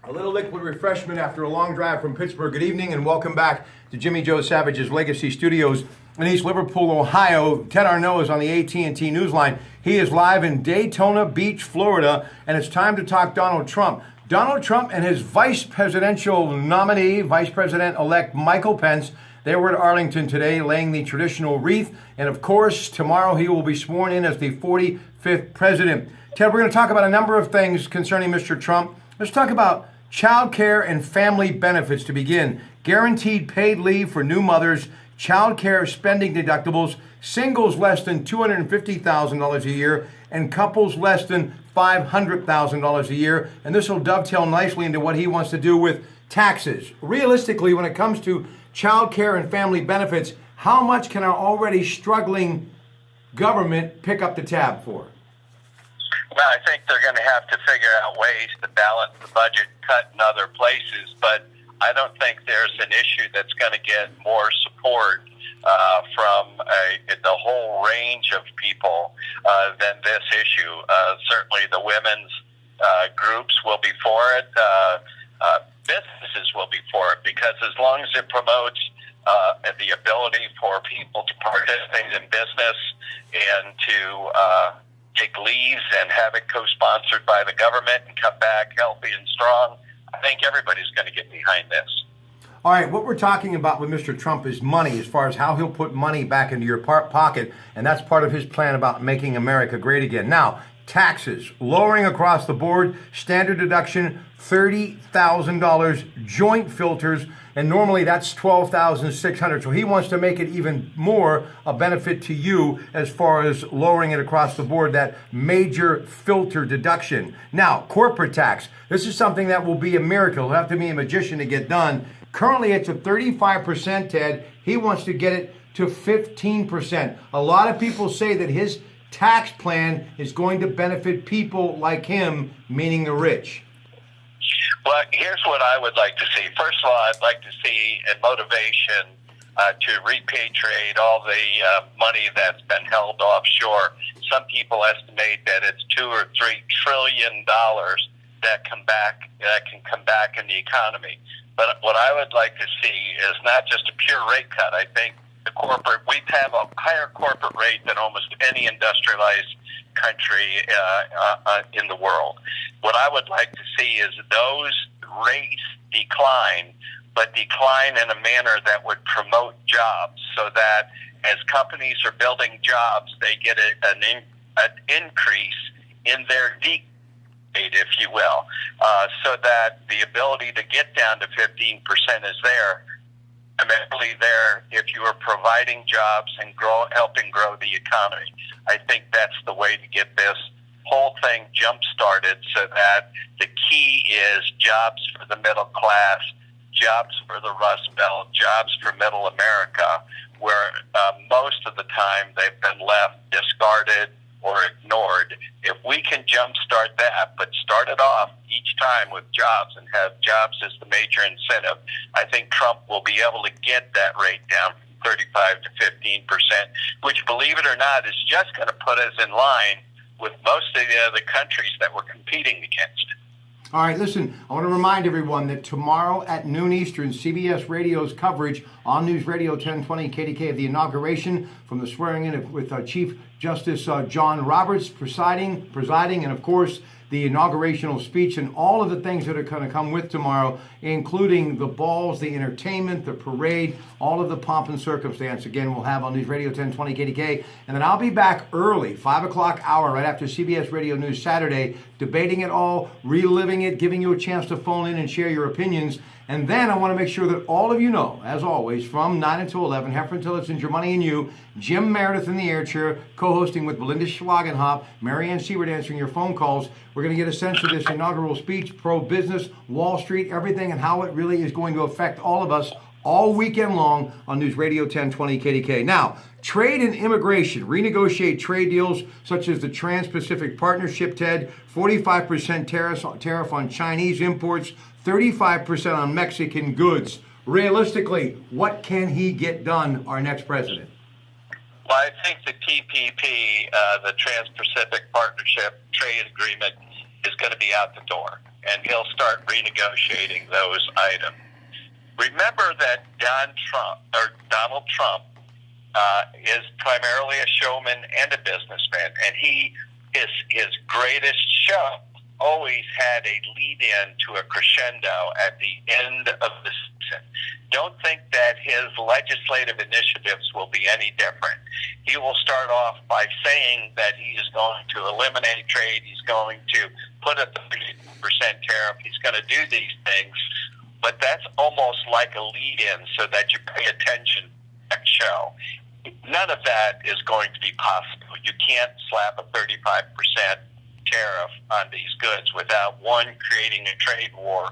A little liquid refreshment after a long drive from Pittsburgh. Good evening and welcome back to Jimmy Joe Savage's Legacy Studios in East Liverpool, Ohio. Ted Arnaud is on the AT&T Newsline. He is live in Daytona Beach, Florida, and it's time to talk Donald Trump. Donald Trump and his vice presidential nominee, Vice President-elect Michael Pence, they were at Arlington today laying the traditional wreath. And of course, tomorrow he will be sworn in as the 45th president. Ted, we're going to talk about a number of things concerning Mr. Trump. Let's talk about childcare and family benefits to begin. Guaranteed paid leave for new mothers, childcare spending deductibles, singles less than $250,000 a year, and couples less than $500,000 a year. And this will dovetail nicely into what he wants to do with taxes. Realistically, when it comes to childcare and family benefits, how much can our already struggling government pick up the tab for? Well, I think they're going to have to figure out ways to balance the budget cut in other places, but I don't think there's an issue that's going to get more support from the whole range of people than this issue. Certainly the women's groups will be for it. Businesses will be for it, because as long as it promotes the ability for people to participate in business and to take leaves and have it co-sponsored by the government and come back healthy and strong, I think everybody's going to get behind this. All right, what we're talking about with Mr. Trump is money, as far as how he'll put money back into your pocket, and that's part of his plan about making America great again. Now, taxes, lowering across the board, standard deduction, $30,000, joint filters, and normally that's $12,600. So he wants to make it even more a benefit to you as far as lowering it across the board, that major filter deduction. Now, corporate tax. This is something that will be a miracle. You'll have to be a magician to get done. Currently, it's at 35%, Ted. He wants to get it to 15%. A lot of people say that his tax plan is going to benefit people like him, meaning the rich. Well, here's what I would like to see. First of all, I'd like to see a motivation to repatriate all the money that's been held offshore. Some people estimate that it's $2 or $3 trillion that can come back in the economy. But what I would like to see is not just a pure rate cut. I think we have a higher corporate rate than almost any industrialized country in the world. What I would like to see is those rates decline, but decline in a manner that would promote jobs, so that as companies are building jobs, they get an increase in their rate, if you will, so that the ability to get down to 15% is there. Primarily there if you are providing jobs and helping grow the economy. I think that's the way to get this whole thing jump-started, so that the key is jobs for the middle class, jobs for the Rust Belt, jobs for middle America, where most of the time they've been left discarded or ignored. If we can jumpstart that, but start it off each time with jobs and have jobs as the major incentive, I think Trump will be able to get that rate down from 35 to 15%, which, believe it or not, is just going to put us in line with most of the other countries that we're competing against. All right, listen, I want to remind everyone that tomorrow at noon Eastern, CBS Radio's coverage on News Radio 1020 KDK of the inauguration from the swearing in with Chief Justice John Roberts presiding, and of course the inaugurational speech and all of the things that are going to come with tomorrow, including the balls, the entertainment, the parade, all of the pomp and circumstance. Again, we'll have on News Radio 1020 KDK. And then I'll be back early, 5 o'clock hour, right after CBS Radio News Saturday, debating it all, reliving it, giving you a chance to phone in and share your opinions. And then I want to make sure that all of you know, as always, from 9 until 11, Heffron Tillotson, Your Money and You, Jim Meredith in the air chair, co-hosting with Belinda Schlagenhoff, Marianne Siebert answering your phone calls. We're going to get a sense of this inaugural speech, pro-business, Wall Street, everything, and how it really is going to affect all of us all weekend long on News Radio 1020 KDK. Now, trade and immigration. Renegotiate trade deals such as the Trans-Pacific Partnership, Ted, 45% tariff on Chinese imports, 35% on Mexican goods. Realistically, what can he get done, our next president? Well, I think the TPP, the Trans-Pacific Partnership Trade Agreement, is going to be out the door. and he'll start renegotiating those items. Remember that Donald Trump is primarily a showman and a businessman, and his greatest show always had a lead-in to a crescendo at the end of the season. Don't think that his legislative initiatives will be any different. He will start off by saying that he is going to eliminate trade, he's going to put a 30% tariff, he's going to do these things, but that's almost like a lead-in so that you pay attention to that show. None of that is going to be possible. You can't slap a 35% tariff on these goods without, one, creating a trade war,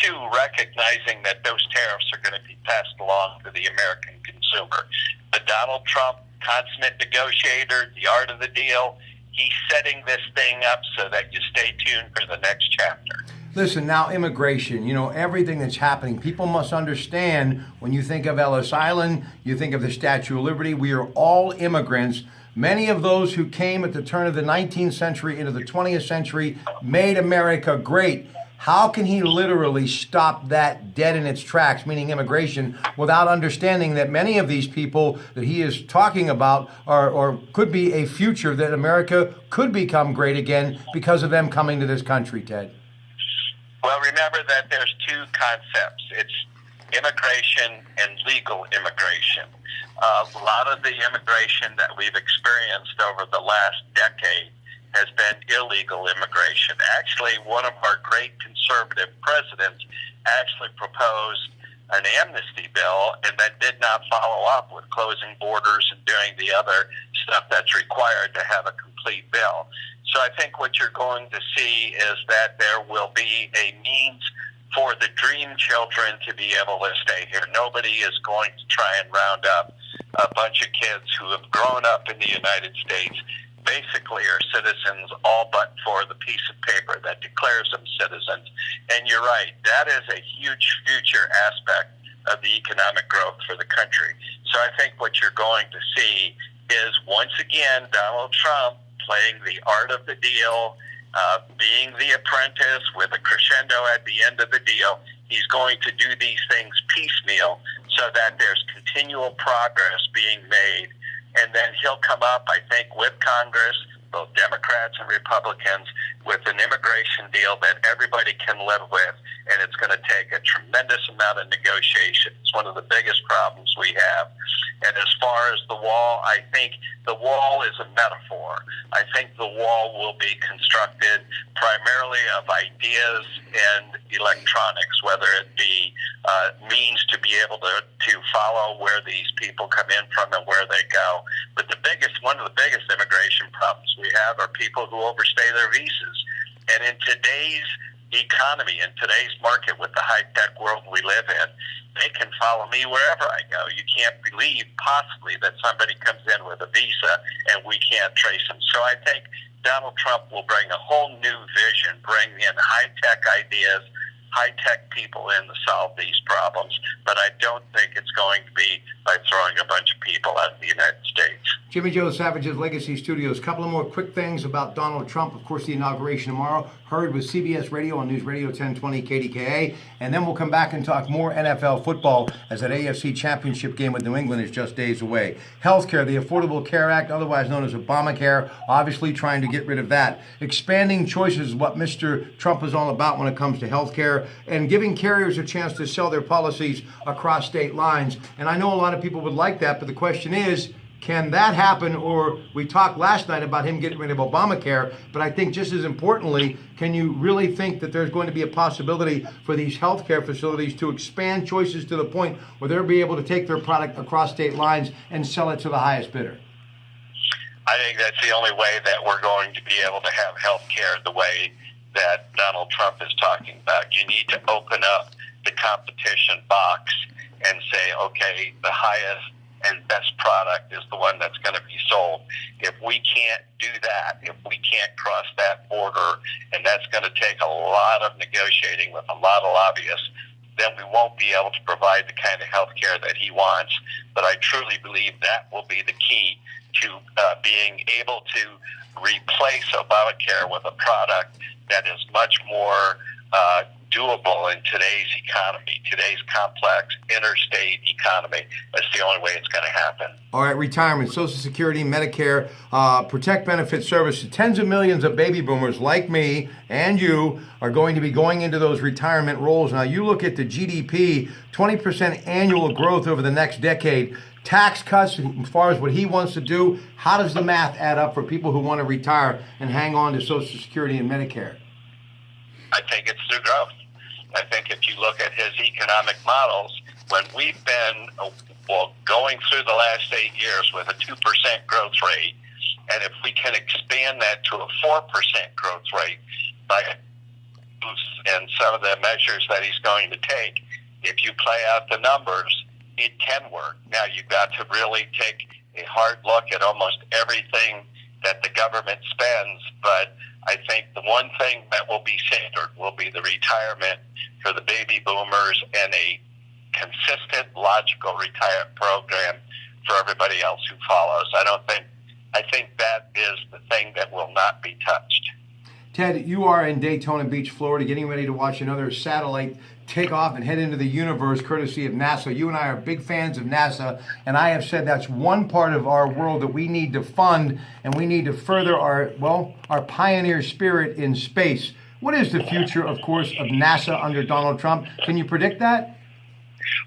two, recognizing that those tariffs are going to be passed along to the American consumer. The Donald Trump, consummate negotiator, the art of the deal, he's setting this thing up so that you stay tuned for the next chapter. Listen, now immigration, everything that's happening, people must understand when you think of Ellis Island, you think of the Statue of Liberty, we are all immigrants. Many of those who came at the turn of the 19th century into the 20th century made America great. How can he literally stop that dead in its tracks, meaning immigration, without understanding that many of these people that he is talking about or could be a future that America could become great again because of them coming to this country, Ted? Well, remember that there's two concepts. It's immigration and legal immigration. A lot of the immigration that we've experienced over the last decade has been illegal immigration. Actually, one of our great conservative presidents actually proposed an amnesty bill and then did not follow up with closing borders and doing the other stuff that's required to have a complete bill. So I think what you're going to see is that there will be a means for the dream children to be able to stay here. Nobody is going to try and round up a bunch of kids who have grown up in the United States, basically are citizens all but for the piece of paper that declares them citizens. And you're right, that is a huge future aspect of the economic growth for the country. So I think what you're going to see is, once again, Donald Trump playing the art of the deal, being the apprentice with a crescendo at the end of the deal. He's going to do these things piecemeal so that there's continual progress being made. And then he'll come up, I think, with Congress, both Democrats and Republicans, with an immigration deal that everybody can live with. And it's going to take a tremendous amount of negotiation. It's one of the biggest problems we have. And as far as the wall, I think the wall is a metaphor. I think the wall will be constructed primarily of ideas and electronics, whether it be means to be able to follow where these people come in from and where they go. But one of the biggest immigration problems we have are people who overstay their visas. And in today's economy, in today's market with the high-tech world we live in, they can follow me wherever I go. You can't believe possibly that somebody comes in with a visa and we can't trace them. So I think Donald Trump will bring a whole new vision, bring in high-tech ideas, high-tech people in to solve these problems. But I don't think it's going to be by throwing a bunch of people out of the United States. Jimmy Joe Savage's Legacy Studios. A couple of more quick things about Donald Trump. Of course, the inauguration tomorrow, heard with CBS Radio on News Radio 1020 KDKA. And then we'll come back and talk more NFL football as that AFC Championship game with New England is just days away. Healthcare, the Affordable Care Act, otherwise known as Obamacare, obviously trying to get rid of that. Expanding choices is what Mr. Trump is all about when it comes to healthcare, and giving carriers a chance to sell their policies across state lines. And I know a lot of people would like that, but the question is, can that happen? Or we talked last night about him getting rid of Obamacare, but I think just as importantly, can you really think that there's going to be a possibility for these healthcare facilities to expand choices to the point where they'll be able to take their product across state lines and sell it to the highest bidder? I think that's the only way that we're going to be able to have healthcare the way that Donald Trump is talking about. You need to open up the competition box and say, okay, the highest and best product is the one that's going to be sold. If we can't do that, if we can't cross that border, and that's going to take a lot of negotiating with a lot of lobbyists, then we won't be able to provide the kind of health care that he wants. But I truly believe that will be the key to being able to replace Obamacare with a product that is much more doable in today's economy, today's complex interstate economy. That's the only way it's going to happen. All right, retirement, Social Security, Medicare, Protect Benefit Service. Tens of millions of baby boomers like me and you are going to be going into those retirement roles. Now, you look at the GDP, 20% annual growth over the next decade, tax cuts as far as what he wants to do. How does the math add up for people who want to retire and hang on to Social Security and Medicare? I think it's through growth. I think if you look at his economic models, when we've been going through the last 8 years with a 2% growth rate, and if we can expand that to a 4% growth rate by and some of the measures that he's going to take, if you play out the numbers, it can work. Now, you've got to really take a hard look at almost everything that the government spends, but I think the one thing that will be centered will be the retirement for the baby boomers and a consistent, logical retirement program for everybody else who follows. I think that is the thing that will not be touched. Ted, you are in Daytona Beach, Florida, getting ready to watch another satellite take off and head into the universe courtesy of NASA. You and I are big fans of NASA, and I have said that's one part of our world that we need to fund, and we need to further our pioneer spirit in space. What is the future, of course, of NASA under Donald Trump? Can you predict that?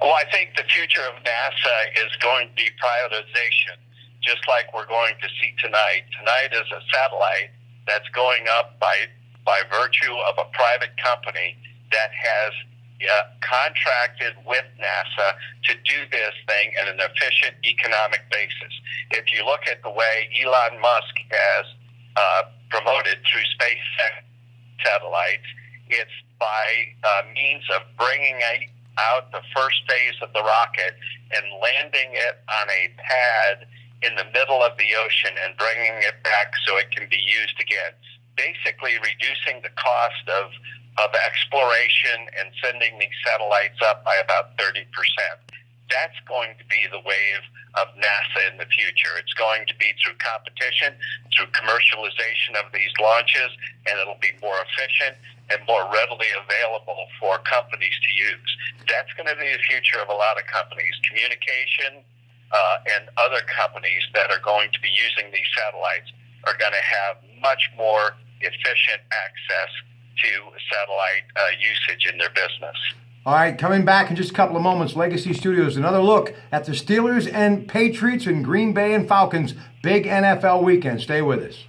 Well, I think the future of NASA is going to be prioritization, just like we're going to see tonight. Tonight is a satellite that's going up by virtue of a private company that has contracted with NASA to do this thing in an efficient economic basis. If you look at the way Elon Musk has promoted through space satellites, it's by means of bringing out the first phase of the rocket and landing it on a pad in the middle of the ocean and bringing it back so it can be used again, basically reducing the cost of exploration and sending these satellites up by about 30%. That's going to be the wave of NASA in the future. It's going to be through competition, through commercialization of these launches, and it'll be more efficient and more readily available for companies to use. That's going to be the future of a lot of companies. Communication and other companies that are going to be using these satellites are going to have much more efficient access to satellite usage in their business. All right, coming back in just a couple of moments, Legacy Studios, another look at the Steelers and Patriots and Green Bay and Falcons' big NFL weekend. Stay with us.